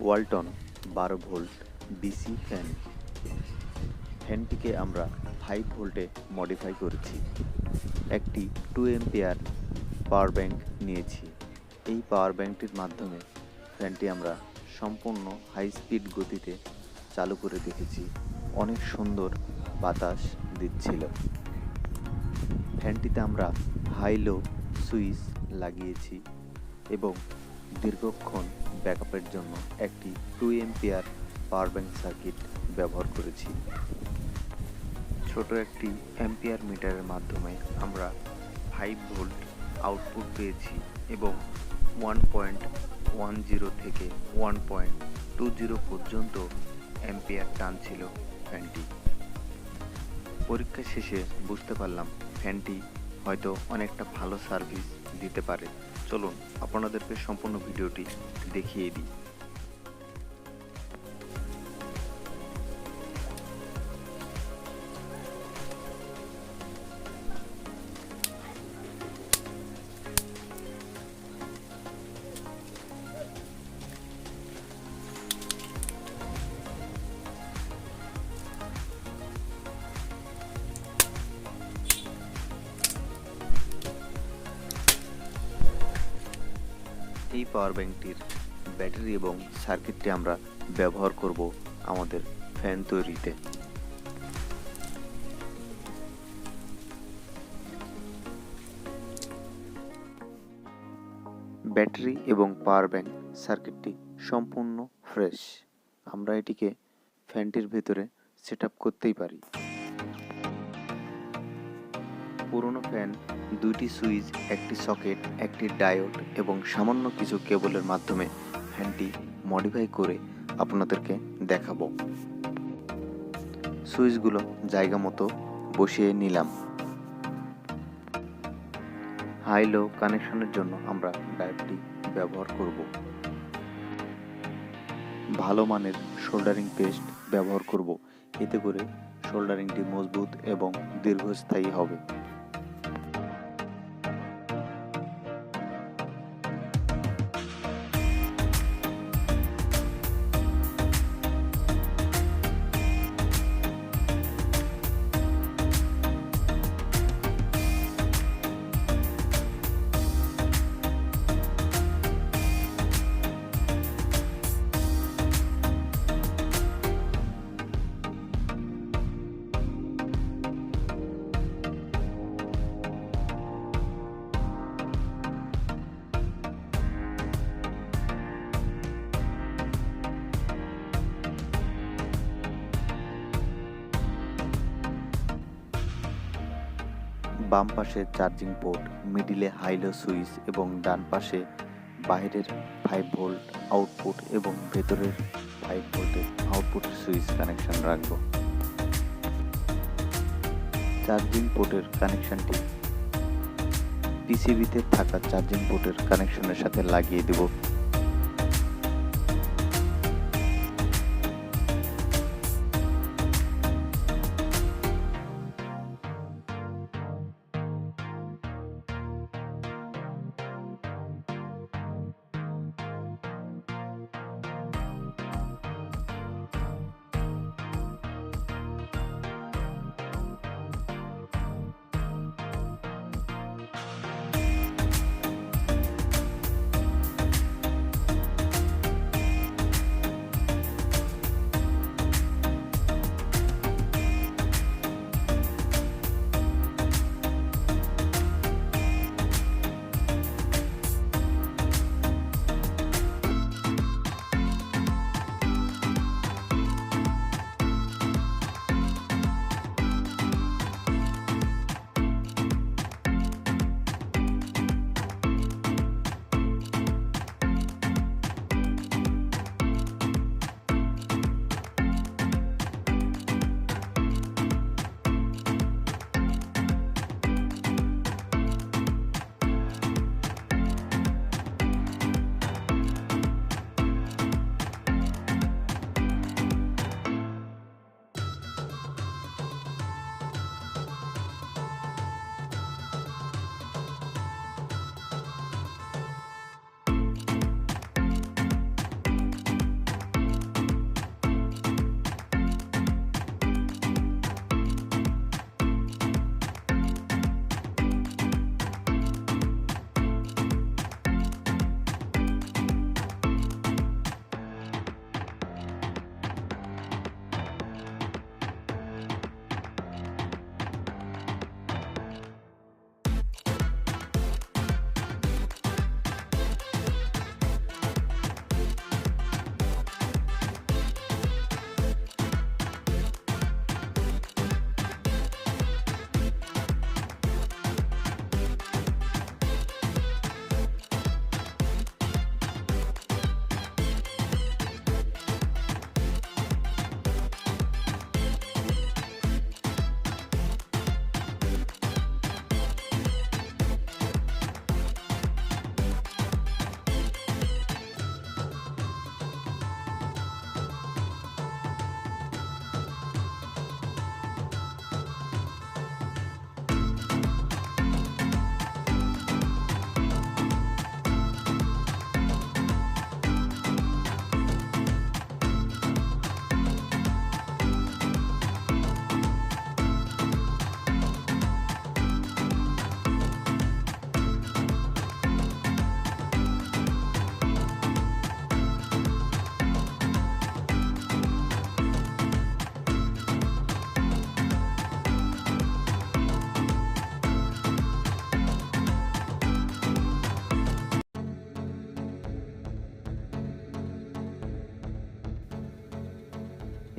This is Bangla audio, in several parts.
Walton 12 volt DC fan. ফ্যানটিকে আমরা 5 ভোল্টে মডিফাই করেছি। একটি 2 এম্পিয়ার পাওয়ার ব্যাংক নিয়েছি। এই পাওয়ার ব্যাংকটির মাধ্যমে ফ্যানটি আমরা সম্পূর্ণ হাই স্পিড গতিতে চালু করে দেখেছি। অনেক সুন্দর বাতাস দিচ্ছিল। ফ্যানটিতে আমরা হাই লো সুইচ লাগিয়েছি এবং দীর্ঘক্ষণ ব্যাকআপের জন্য একটি 2 এম্পিয়ার পাওয়ার ব্যাংক সার্কিট ব্যবহার করেছি। ছোট একটি অ্যাম্পিয়ার মিটারের মাধ্যমে আমরা 5 ভোল্ট আউটপুট পেয়েছি এবং 1.10 থেকে 1.20 পর্যন্ত অ্যাম্পিয়ার টানছিল ফ্যানটি। পরীক্ষা শেষে বুঝতে পারলাম ফ্যানটি হয়তো অনেকটা ভালো সার্ভিস দিতে পারে। চলুন আপনাদেরকে সম্পূর্ণ ভিডিওটি দেখিয়ে দিই। এই পাওয়ার ব্যাংকটির ব্যাটারি এবং সার্কিটটি আমরা ব্যবহার করব আমাদের ফ্যান তৈরিতে। ব্যাটারি এবং পাওয়ার ব্যাংক সার্কিটটি সম্পূর্ণ ফ্রেশ। আমরা এটিকে ফ্যানটির ভেতরে সেট আপ করতেই পারি। পুরনো ফ্যান, 2টি সুইচ, একটি সকেট, একটি ডায়োড এবং সামান্য কিছু কেবলের মাধ্যমে ফ্যানটি মডিফাই করে আপনাদেরকে দেখাবো। সুইচগুলো জায়গা মতো বসিয়ে নিলাম। হাই লো কানেকশনের জন্য আমরা ডায়োডটি ব্যবহার করব। ভালো মানের সোল্ডারিং পেস্ট ব্যবহার করব, এতে করে সোল্ডারিংটি মজবুত এবং দীর্ঘস্থায়ী হবে। বাম পাশে চার্জিং পোর্ট, মিডিলে হাই লো সুইচ এবং ডান পাশে বাইরের 5 ভোল্ট আউটপুট এবং ভেতরের 5 ভোল্টের আউটপুট সুইচ কানেকশন রাখব। চার্জিং পোর্টের কানেকশনটি পিসিবিতে থাকা চার্জিং পোর্টের কানেকশনের সাথে লাগিয়ে দেব।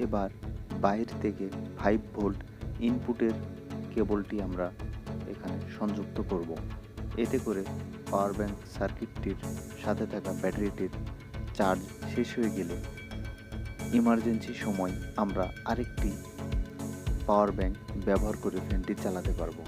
এবার বাইরে থেকে 5 ভোল্ট ইনপুটের কেবলটি আমরা এখানে সংযুক্ত করব। এতে করে পাওয়ার ব্যাংক সার্কিটটির সাথে থাকা ব্যাটারিটির চার্জ শেষ হয়ে গেলে ইমার্জেন্সি সময় আমরা আরেকটি পাওয়ার ব্যাংক ব্যবহার করে ফ্যানটি চালাতে পারবো।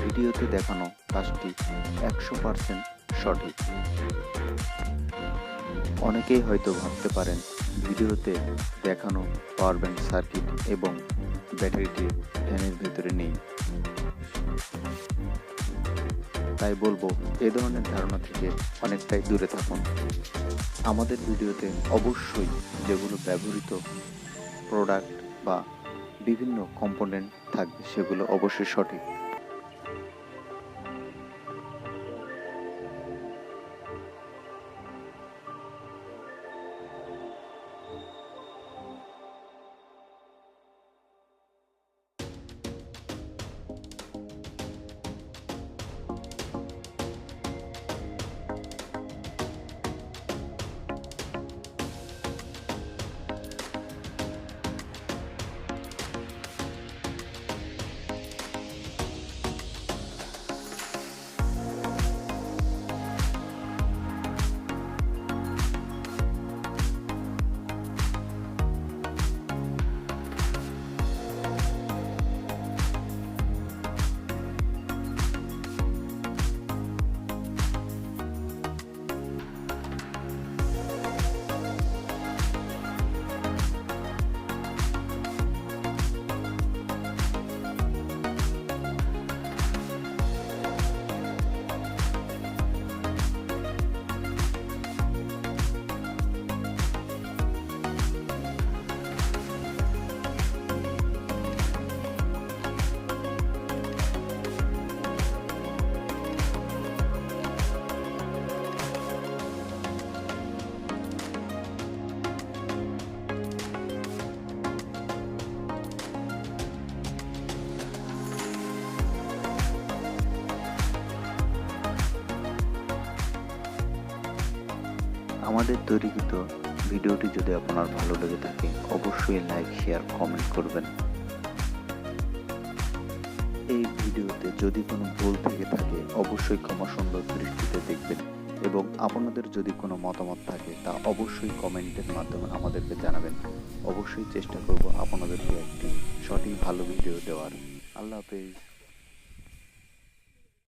ভিডিওতে দেখানো কাজটি 100% সঠিক। অনেকেই হয়তো ভাবতে পারেন ভিডিওতে দেখানো পাওয়ার ব্যাংক সার্কিট এবং ব্যাটারিটি ফ্যানের ভেতরে নেই। তাই বলবো এই ধরনের ধারণা থেকে অনেকটাই দূরে থাকুন। আমাদের ভিডিওতে অবশ্যই যেগুলো ব্যবহৃত প্রোডাক্ট বা বিভিন্ন কম্পোনেন্ট থাকবে সেগুলো অবশ্যই সঠিক। আমাদের তৈরিকৃত ভিডিওটি যদি আপনার ভালো লেগে থাকে অবশ্যই লাইক, শেয়ার, কমেন্ট করবেন। এই ভিডিওতে যদি কোনো ভুল থেকে থাকে অবশ্যই ক্ষমা সুন্দর দৃষ্টিতে দেখবেন এবং আপনাদের যদি কোনো মতামত থাকে তা অবশ্যই কমেন্টের মাধ্যমে আমাদেরকে জানাবেন। অবশ্যই চেষ্টা করব আপনাদেরকে একটি সঠিক ভালো ভিডিও দেওয়ার। আল্লাহ হাফেজ।